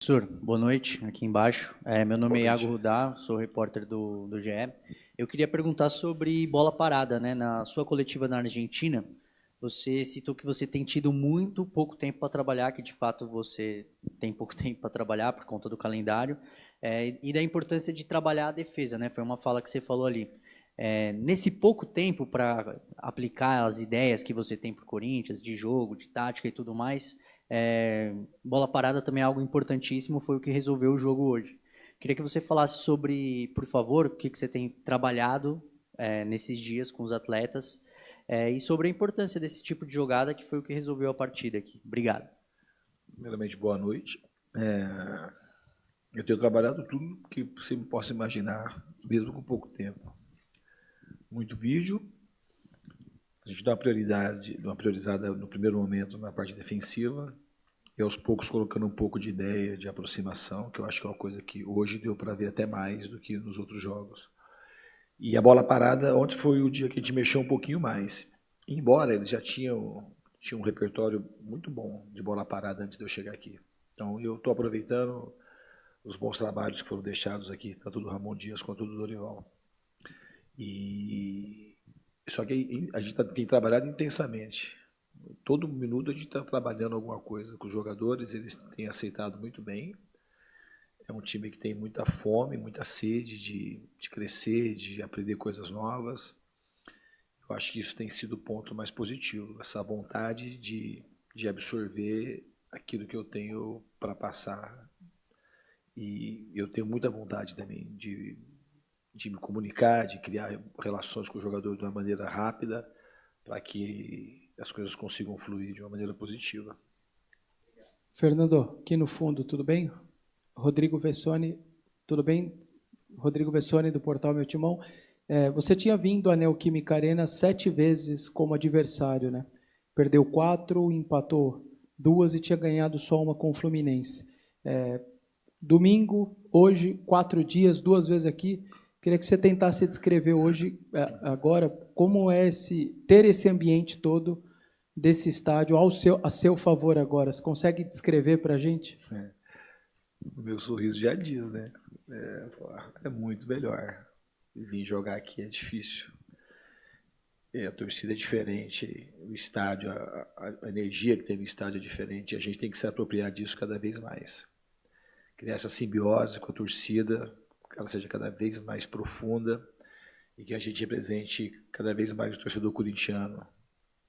Professor, boa noite, aqui embaixo. Meu nome é Boa noite. Iago Rudá, sou repórter do GE. Eu queria perguntar sobre bola parada, né? Na sua coletiva na Argentina, você citou que você tem tido muito pouco tempo para trabalhar, que de fato você tem pouco tempo para trabalhar por conta do calendário, e da importância de trabalhar a defesa, né? Foi uma fala que você falou ali. Nesse pouco tempo para aplicar as ideias que você tem para o Corinthians, de jogo, de tática e tudo mais, bola parada também é algo importantíssimo, foi o que resolveu o jogo hoje. Queria que você falasse sobre, por favor, o que você tem trabalhado nesses dias com os atletas e sobre a importância desse tipo de jogada que foi o que resolveu a partida aqui. Obrigado. Primeiramente, boa noite. Eu tenho trabalhado tudo que você possa imaginar, mesmo com pouco tempo. Muito vídeo, a gente dá uma priorizada no primeiro momento na parte defensiva, e aos poucos colocando um pouco de ideia de aproximação, que eu acho que é uma coisa que hoje deu para ver até mais do que nos outros jogos. E a bola parada, ontem foi o dia que a gente mexeu um pouquinho mais. Embora eles já tinham um repertório muito bom de bola parada antes de eu chegar aqui. Então eu estou aproveitando os bons trabalhos que foram deixados aqui, tanto do Ramon Dias quanto do Dorival. E só que a gente tem trabalhado intensamente. Todo minuto a gente está trabalhando alguma coisa com os jogadores, eles têm aceitado muito bem. É um time que tem muita fome, muita sede de crescer, de aprender coisas novas. Eu acho que isso tem sido o ponto mais positivo, essa vontade de absorver aquilo que eu tenho para passar. E eu tenho muita vontade também de me comunicar, de criar relações com o jogador de uma maneira rápida, para que as coisas consigam fluir de uma maneira positiva. Fernando, aqui no fundo, tudo bem? Rodrigo Vessoni, tudo bem? Rodrigo Vessoni, do portal Meu Timão. Você tinha vindo à Neoquímica Arena 7 vezes como adversário, né? Perdeu 4, empatou 2 e tinha ganhado só uma com o Fluminense. Domingo, hoje, 4 dias, 2 vezes aqui. Queria que você tentasse descrever hoje, agora, como é ter esse ambiente todo desse estádio a seu favor agora. Você consegue descrever para a gente? O meu sorriso já diz, né? É muito melhor. Vir jogar aqui é difícil. A torcida é diferente, o estádio, a energia que tem no estádio é diferente, a gente tem que se apropriar disso cada vez mais. Criar essa simbiose com a torcida, que ela seja cada vez mais profunda e que a gente represente cada vez mais o torcedor corintiano,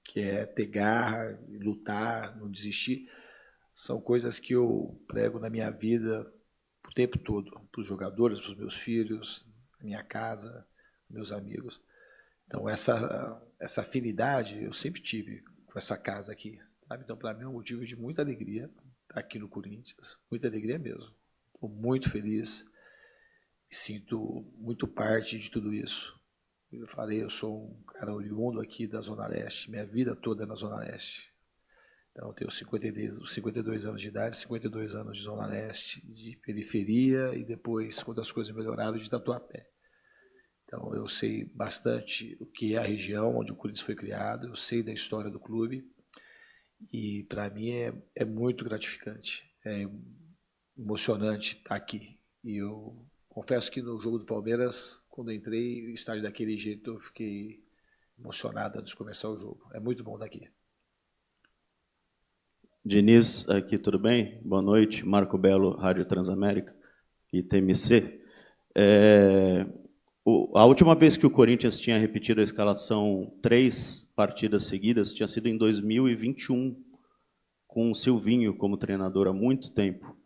que é ter garra, lutar, não desistir. São coisas que eu prego na minha vida o tempo todo, para os jogadores, para os meus filhos, na minha casa, meus amigos. Então essa afinidade eu sempre tive com essa casa aqui, sabe? Então para mim é um motivo de muita alegria estar aqui no Corinthians, muita alegria mesmo. Estou muito feliz, me sinto muito parte de tudo isso. Eu falei, eu sou um cara oriundo aqui da Zona Leste, minha vida toda é na Zona Leste. Então eu tenho 52 anos de idade, 52 anos de Zona Leste, de periferia e depois, quando as coisas melhoraram, de Tatuapé. Então eu sei bastante o que é a região onde o Corinthians foi criado, eu sei da história do clube e para mim é muito gratificante, é emocionante estar aqui. E eu confesso que no jogo do Palmeiras, quando entrei, o estádio daquele jeito, eu fiquei emocionado antes de começar o jogo. É muito bom estar aqui. Diniz, aqui tudo bem? Boa noite, Marco Belo, Rádio Transamérica e TMC. A última vez que o Corinthians tinha repetido a escalação 3 partidas seguidas tinha sido em 2021, com o Silvinho como treinador há muito tempo.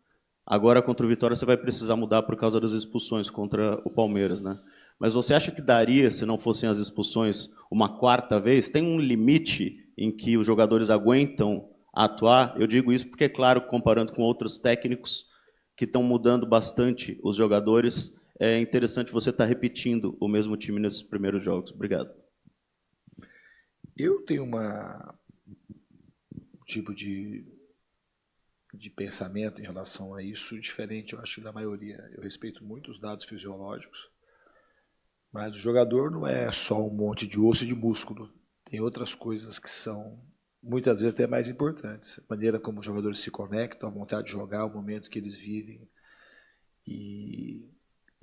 Agora, contra o Vitória, você vai precisar mudar por causa das expulsões contra o Palmeiras, né? Mas você acha que daria, se não fossem as expulsões, uma 4ª vez? Tem um limite em que os jogadores aguentam atuar? Eu digo isso porque, é claro, comparando com outros técnicos que estão mudando bastante os jogadores, é interessante você estar repetindo o mesmo time nesses primeiros jogos. Obrigado. Eu tenho um tipo de pensamento em relação a isso diferente, eu acho, da maioria. Eu respeito muito os dados fisiológicos, mas o jogador não é só um monte de osso e de músculo. Tem outras coisas que são muitas vezes até mais importantes. A maneira como os jogadores se conectam, a vontade de jogar, o momento que eles vivem. E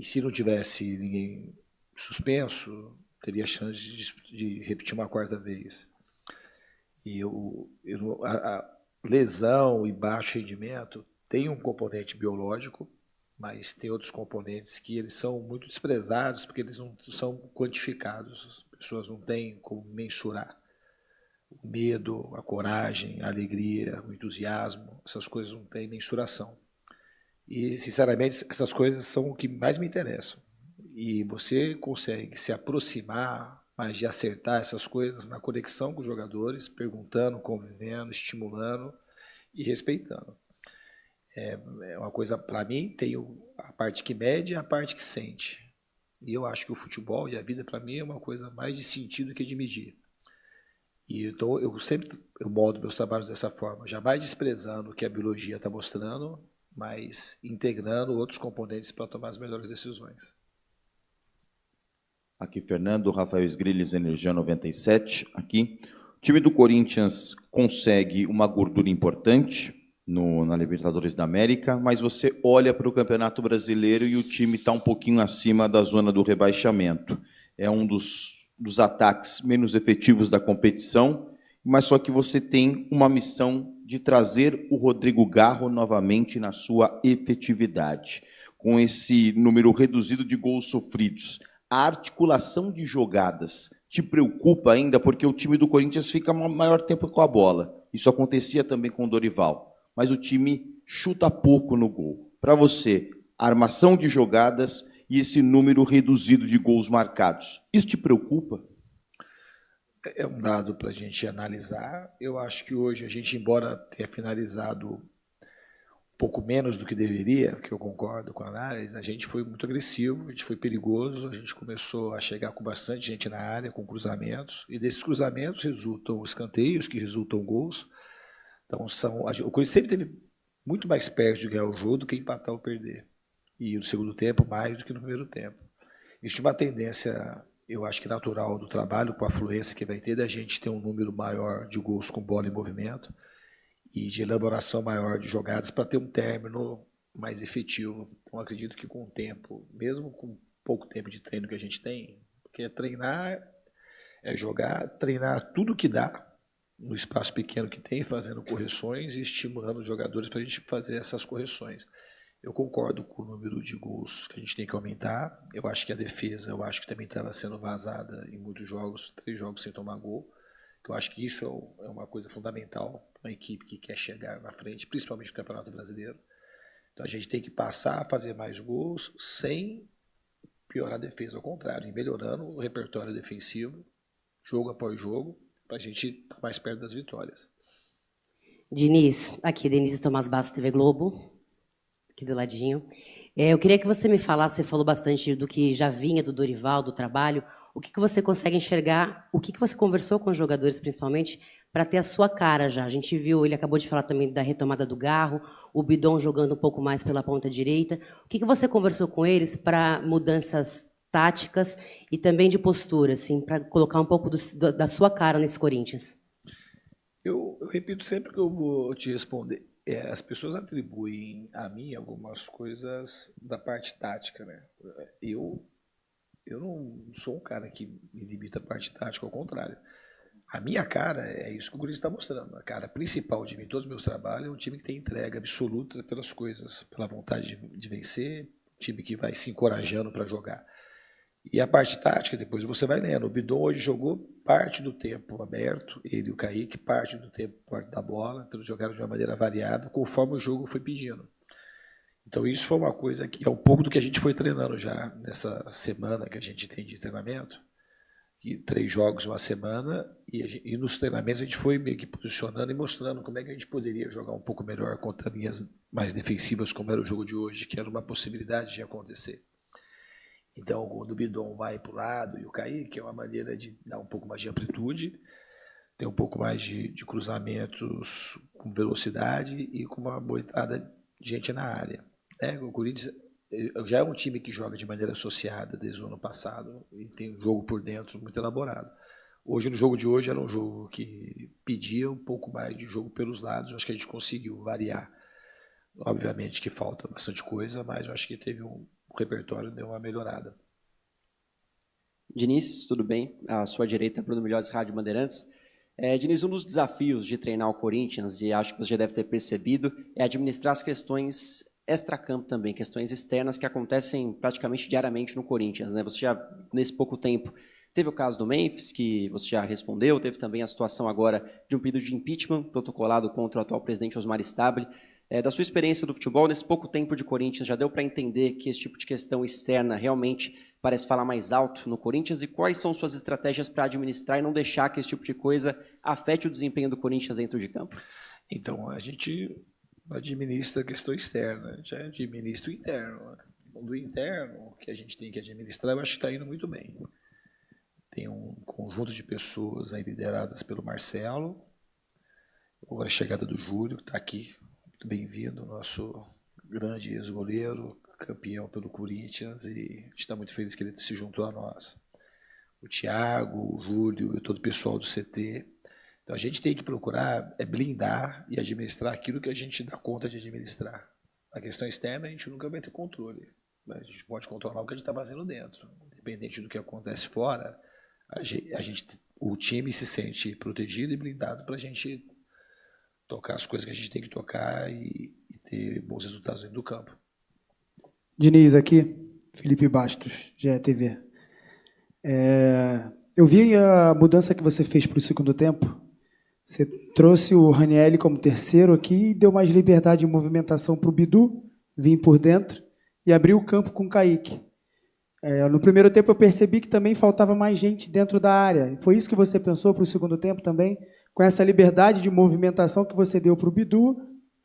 se não tivesse ninguém suspenso, teria chance de repetir uma quarta vez. E a lesão e baixo rendimento tem um componente biológico, mas tem outros componentes que eles são muito desprezados porque eles não são quantificados. As pessoas não têm como mensurar. O medo, a coragem, a alegria, o entusiasmo, essas coisas não têm mensuração. E, sinceramente, essas coisas são o que mais me interessam. E você consegue se aproximar, mas de acertar essas coisas na conexão com os jogadores, perguntando, convivendo, estimulando e respeitando. É uma coisa, para mim, tem a parte que mede e a parte que sente. E eu acho que o futebol e a vida, para mim, é uma coisa mais de sentido que de medir. E então eu moldo meus trabalhos dessa forma, jamais desprezando o que a biologia está mostrando, mas integrando outros componentes para tomar as melhores decisões. Aqui, Fernando, Rafael Sgrilles, Energia 97. Aqui, o time do Corinthians consegue uma gordura importante na Libertadores da América, mas você olha para o Campeonato Brasileiro e o time está um pouquinho acima da zona do rebaixamento. É um dos ataques menos efetivos da competição, mas só que você tem uma missão de trazer o Rodrigo Garro novamente na sua efetividade. Com esse número reduzido de gols sofridos, a articulação de jogadas te preocupa ainda, porque o time do Corinthians fica maior tempo com a bola. Isso acontecia também com o Dorival. Mas o time chuta pouco no gol. Para você, a armação de jogadas e esse número reduzido de gols marcados, isso te preocupa? É um dado para a gente analisar. Eu acho que hoje a gente, embora tenha finalizado um pouco menos do que deveria, que eu concordo com a análise, a gente foi muito agressivo, a gente foi perigoso, a gente começou a chegar com bastante gente na área, com cruzamentos, e desses cruzamentos resultam escanteios, que resultam gols. Então, o Corinthians sempre teve muito mais perto de ganhar o jogo do que empatar ou perder. E no segundo tempo, mais do que no primeiro tempo. Isso é uma tendência, eu acho que natural do trabalho, com a fluência que vai ter, da gente ter um número maior de gols com bola em movimento e de elaboração maior de jogadas para ter um término mais efetivo. Então, acredito que com o tempo, mesmo com pouco tempo de treino que a gente tem, porque treinar é jogar, treinar tudo que dá, no espaço pequeno que tem, fazendo correções e estimulando os jogadores para a gente fazer essas correções. Eu concordo com o número de gols que a gente tem que aumentar. Eu acho que a defesa, que também estava sendo vazada em muitos jogos, 3 jogos sem tomar gol. Eu acho que isso é uma coisa fundamental para uma equipe que quer chegar na frente, principalmente no Campeonato Brasileiro. Então a gente tem que passar a fazer mais gols sem piorar a defesa, ao contrário, e melhorando o repertório defensivo, jogo após jogo, para a gente estar mais perto das vitórias. Diniz, aqui, Denise Tomás Bastos, TV Globo, aqui do ladinho. Eu queria que você me falasse, você falou bastante do que já vinha do Dorival, do trabalho, o que você consegue enxergar, o que você conversou com os jogadores, principalmente, para ter a sua cara já. A gente viu, ele acabou de falar também da retomada do Garro, o Bidon jogando um pouco mais pela ponta direita. O que você conversou com eles para mudanças táticas e também de postura, assim, para colocar um pouco da sua cara nesse Corinthians? Eu repito sempre que eu vou te responder. As pessoas atribuem a mim algumas coisas da parte tática, né? Eu não sou um cara que me limita a parte tática, ao contrário. A minha cara é isso que o Corinthians está mostrando. A cara principal de mim, todos os meus trabalhos, é um time que tem entrega absoluta pelas coisas, pela vontade de vencer, um time que vai se encorajando para jogar. E a parte tática, depois você vai lendo. O Bidon hoje jogou parte do tempo aberto, ele e o Kaique, parte do tempo perto da bola, então eles jogaram de uma maneira variada, conforme o jogo foi pedindo. Então isso foi uma coisa que é um pouco do que a gente foi treinando já nessa semana que a gente tem de treinamento, que 3 jogos uma semana, e nos treinamentos a gente foi meio que posicionando e mostrando como é que a gente poderia jogar um pouco melhor contra linhas mais defensivas, como era o jogo de hoje, que era uma possibilidade de acontecer. Então, quando o Bidon vai para o lado e o Kaique, é uma maneira de dar um pouco mais de amplitude, ter um pouco mais de cruzamentos com velocidade e com uma boa entrada de gente na área. O Corinthians já é um time que joga de maneira associada desde o ano passado e tem um jogo por dentro muito elaborado. Hoje, no jogo de hoje, era um jogo que pedia um pouco mais de jogo pelos lados. Eu acho que a gente conseguiu variar. Obviamente que falta bastante coisa, mas eu acho que teve o repertório deu uma melhorada. Diniz, tudo bem? À sua direita, Bruno Milhões, Rádio Bandeirantes. Diniz, um dos desafios de treinar o Corinthians, e acho que você já deve ter percebido, é administrar as questões extracampo também, questões externas que acontecem praticamente diariamente no Corinthians, né? Você já, nesse pouco tempo, teve o caso do Memphis, que você já respondeu, teve também a situação agora de um pedido de impeachment protocolado contra o atual presidente Osmar Stabile. Da sua experiência do futebol, nesse pouco tempo de Corinthians, já deu para entender que esse tipo de questão externa realmente parece falar mais alto no Corinthians? E quais são suas estratégias para administrar e não deixar que esse tipo de coisa afete o desempenho do Corinthians dentro de campo? Então, a gente administra a questão externa, a gente administra o interno. Do interno, que a gente tem que administrar, eu acho que está indo muito bem. Tem um conjunto de pessoas aí lideradas pelo Marcelo, agora a chegada do Júlio, que está aqui, muito bem-vindo, nosso grande ex-goleiro, campeão pelo Corinthians, e a gente está muito feliz que ele se juntou a nós. O Thiago, o Júlio e todo o pessoal do CT. Então a gente tem que procurar blindar e administrar aquilo que a gente dá conta de administrar. A questão externa a gente nunca vai ter controle, mas a gente pode controlar o que a gente está fazendo dentro. Independente do que acontece fora, o time se sente protegido e blindado para a gente tocar as coisas que a gente tem que tocar e ter bons resultados dentro do campo. Diniz aqui, Felipe Bastos, GETV. Eu vi a mudança que você fez para o segundo tempo. Você trouxe o Ranieri como terceiro aqui e deu mais liberdade de movimentação para o Bidu, vir por dentro e abrir o campo com o Kaique. No primeiro tempo eu percebi que também faltava mais gente dentro da área. Foi isso que você pensou para o segundo tempo também? Com essa liberdade de movimentação que você deu para o Bidu,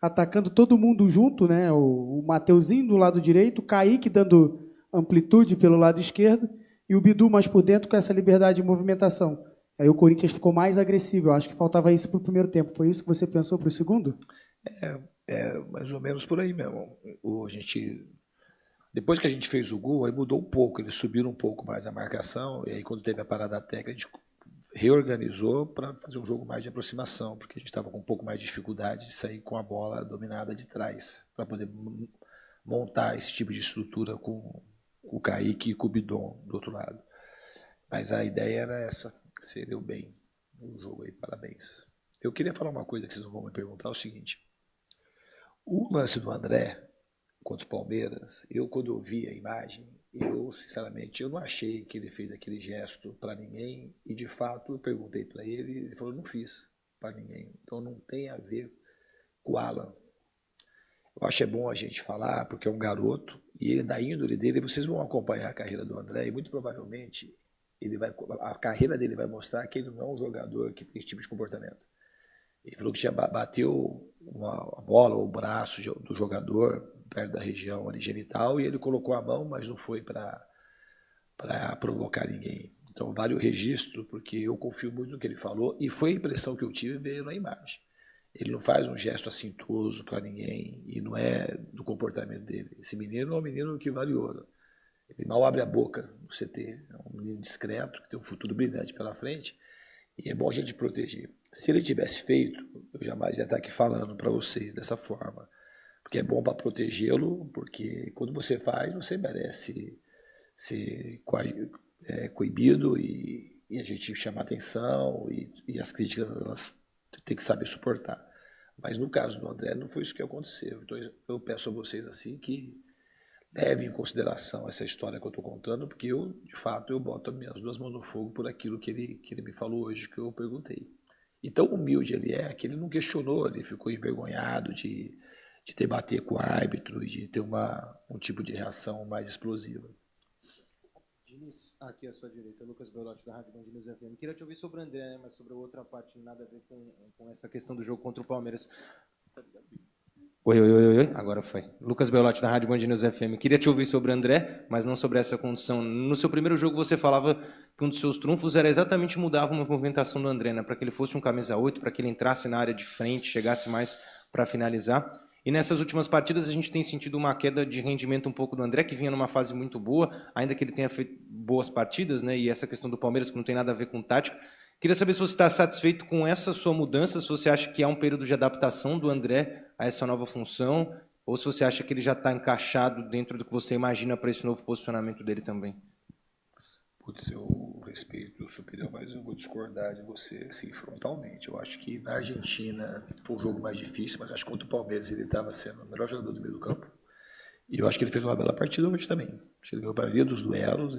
atacando todo mundo junto, né? O Mateuzinho do lado direito, o Kaique dando amplitude pelo lado esquerdo e o Bidu mais por dentro com essa liberdade de movimentação. Aí o Corinthians ficou mais agressivo. Eu acho que faltava isso para o primeiro tempo. Foi isso que você pensou para o segundo? Mais ou menos por aí mesmo. Depois que a gente fez o gol, aí mudou um pouco. Eles subiram um pouco mais a marcação. E aí quando teve a parada técnica, a gente reorganizou para fazer um jogo mais de aproximação, porque a gente estava com um pouco mais de dificuldade de sair com a bola dominada de trás, para poder montar esse tipo de estrutura com o Kaique e com o Bidon do outro lado. Mas a ideia era essa, que você deu bem no jogo aí, parabéns. Eu queria falar uma coisa que vocês não vão me perguntar, é o seguinte. O lance do André contra o Palmeiras, quando eu vi a imagem, sinceramente, eu não achei que ele fez aquele gesto para ninguém, e de fato eu perguntei para ele, e ele falou, não fiz para ninguém, então não tem a ver com o Alan. Eu acho que é bom a gente falar, porque é um garoto, e ele, da índole dele, vocês vão acompanhar a carreira do André, e muito provavelmente a carreira dele vai mostrar que ele não é um jogador que tem esse tipo de comportamento. Ele falou que bateu a bola ou o braço do jogador perto da região ali genital e ele colocou a mão, mas não foi para provocar ninguém. Então vale o registro, porque eu confio muito no que ele falou e foi a impressão que eu tive vendo na imagem. Ele não faz um gesto assintoso para ninguém e não é do comportamento dele. Esse menino é um menino que vale ouro. Ele mal abre a boca no CT, é um menino discreto, que tem um futuro brilhante pela frente, e é bom a gente proteger. Se ele tivesse feito, eu jamais ia estar aqui falando para vocês dessa forma, porque é bom para protegê-lo, porque quando você faz, você merece ser coibido e a gente chama atenção e as críticas elas tem que saber suportar. Mas no caso do André não foi isso que aconteceu. Então eu peço a vocês assim que levem em consideração essa história que eu estou contando, porque de fato, eu boto as minhas duas mãos no fogo por aquilo que ele me falou hoje, que eu perguntei. E tão humilde ele é, que ele não questionou, ele ficou envergonhado de debater com o árbitro e de ter um tipo de reação mais explosiva. Diniz, aqui à sua direita, Lucas Belotti, da Rádio Band News FM. Queria te ouvir sobre o André, né, mas sobre a outra parte, nada a ver com essa questão do jogo contra o Palmeiras. Oi, agora foi. Lucas Belotti, da Rádio Band News FM. Queria te ouvir sobre o André, mas não sobre essa condição. No seu primeiro jogo você falava que um dos seus trunfos era exatamente mudar uma movimentação do André, né, para que ele fosse um camisa 8, para que ele entrasse na área de frente, chegasse mais para finalizar. E nessas últimas partidas a gente tem sentido uma queda de rendimento um pouco do André, que vinha numa fase muito boa, ainda que ele tenha feito boas partidas, né, e essa questão do Palmeiras que não tem nada a ver com tática. Queria saber se você está satisfeito com essa sua mudança, se você acha que há um período de adaptação do André a essa nova função, ou se você acha que ele já está encaixado dentro do que você imagina para esse novo posicionamento dele também. Putz, eu respeito o superior, mas eu vou discordar de você assim, frontalmente. Eu acho que na Argentina foi um jogo mais difícil, mas acho que contra o Palmeiras ele estava sendo o melhor jogador do meio do campo. E eu acho que ele fez uma bela partida hoje também. Acho que ele ganhou a maioria dos duelos,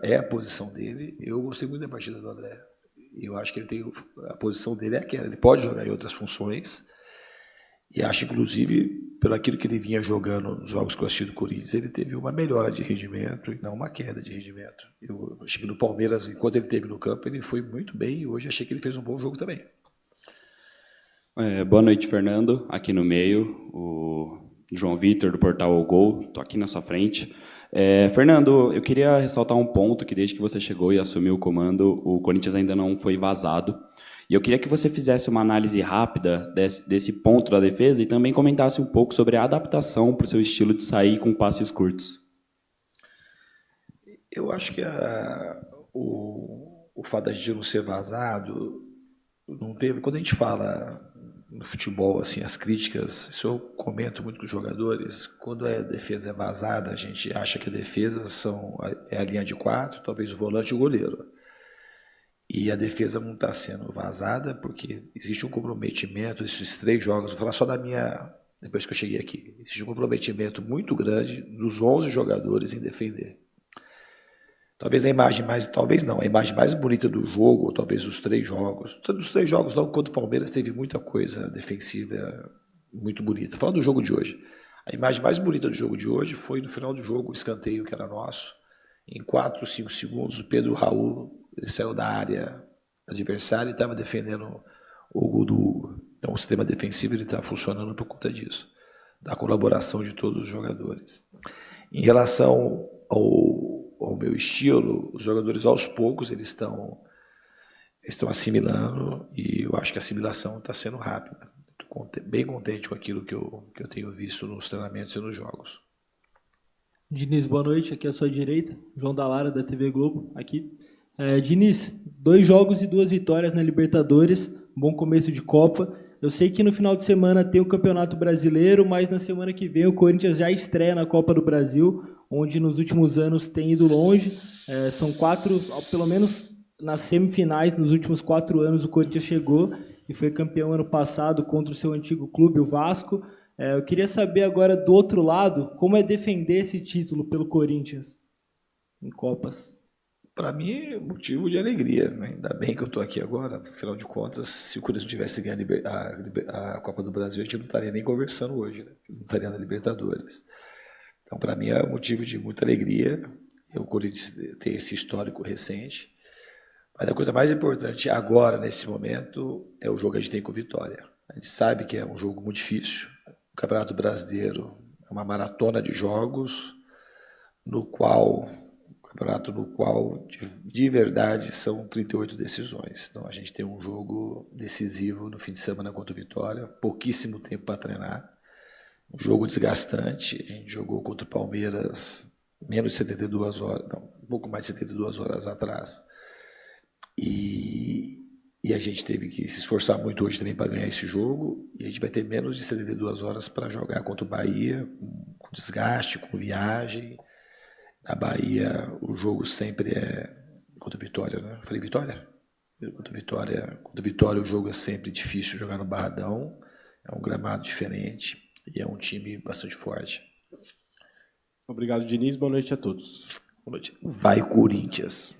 é a posição dele. Eu gostei muito da partida do André. Eu acho que ele tem a posição dele é aquela. Ele pode jogar em outras funções. E acho, inclusive, pelo aquilo que ele vinha jogando nos jogos que eu assisti do Corinthians, ele teve uma melhora de rendimento e não uma queda de rendimento. Eu achei que no Palmeiras, enquanto ele esteve no campo, ele foi muito bem e hoje achei que ele fez um bom jogo também. Boa noite, Fernando. Aqui no meio, o João Vitor, do Portal O Gol. Estou aqui na sua frente. Fernando, eu queria ressaltar um ponto que desde que você chegou e assumiu o comando, o Corinthians ainda não foi vazado. E eu queria que você fizesse uma análise rápida desse ponto da defesa e também comentasse um pouco sobre a adaptação para o seu estilo de sair com passes curtos. Eu acho que o fato de a gente não ser vazado não teve. Quando a gente fala no futebol, assim, as críticas, isso eu comento muito com os jogadores, quando a defesa é vazada, a gente acha que a defesa é a linha de 4, talvez o volante e o goleiro. E a defesa não está sendo vazada porque existe um comprometimento, esses 3 jogos, vou falar só da minha, depois que eu cheguei aqui, existe um comprometimento muito grande dos 11 jogadores em defender. Talvez a imagem mais, talvez não, a imagem mais bonita do jogo, ou talvez os 3 jogos, dos 3 jogos não, quando o Palmeiras teve muita coisa defensiva muito bonita. Falando do jogo de hoje, a imagem mais bonita do jogo de hoje foi no final do jogo, o escanteio que era nosso, em 4, 5 segundos, o Pedro Raul, ele saiu da área adversária e estava defendendo o gol do Hugo. Então o sistema defensivo está funcionando por conta disso, da colaboração de todos os jogadores. Em relação ao meu estilo, os jogadores aos poucos eles estão assimilando e eu acho que a assimilação está sendo rápida. Estou bem contente com aquilo que eu tenho visto nos treinamentos e nos jogos. Diniz, boa noite. Aqui à sua direita, João Dallara, da TV Globo, aqui. Diniz, 2 jogos e 2 vitórias na Libertadores, bom começo de Copa. Eu sei que no final de semana tem o Campeonato Brasileiro, mas na semana que vem o Corinthians já estreia na Copa do Brasil, onde nos últimos anos tem ido longe. São 4, pelo menos nas semifinais, nos últimos 4 anos o Corinthians chegou e foi campeão ano passado contra o seu antigo clube, o Vasco. Eu queria saber agora, do outro lado, como é defender esse título pelo Corinthians em Copas. Para mim é motivo de alegria, né? Ainda bem que eu estou aqui agora, afinal de contas, se o Corinthians tivesse ganho a Copa do Brasil, a gente não estaria nem conversando hoje, né? Não estaria na Libertadores. Então, para mim é motivo de muita alegria. O Corinthians tem esse histórico recente, mas a coisa mais importante agora, nesse momento, é o jogo que a gente tem com o Vitória. A gente sabe que é um jogo muito difícil. O Campeonato Brasileiro é uma maratona de jogos, no qual de verdade são 38 decisões. Então a gente tem um jogo decisivo no fim de semana contra o Vitória, pouquíssimo tempo para treinar, um jogo desgastante. A gente jogou contra o Palmeiras menos de 72 horas, não, um pouco mais de 72 horas atrás. E a gente teve que se esforçar muito hoje também para ganhar esse jogo, e a gente vai ter menos de 72 horas para jogar contra o Bahia, com desgaste, com viagem. Na Bahia, o jogo sempre é contra o Vitória, né? Eu falei Vitória? Contra o Vitória o jogo é sempre difícil jogar no Barradão, é um gramado diferente e é um time bastante forte. Obrigado, Diniz. Boa noite a todos. Boa noite. Vai, Corinthians!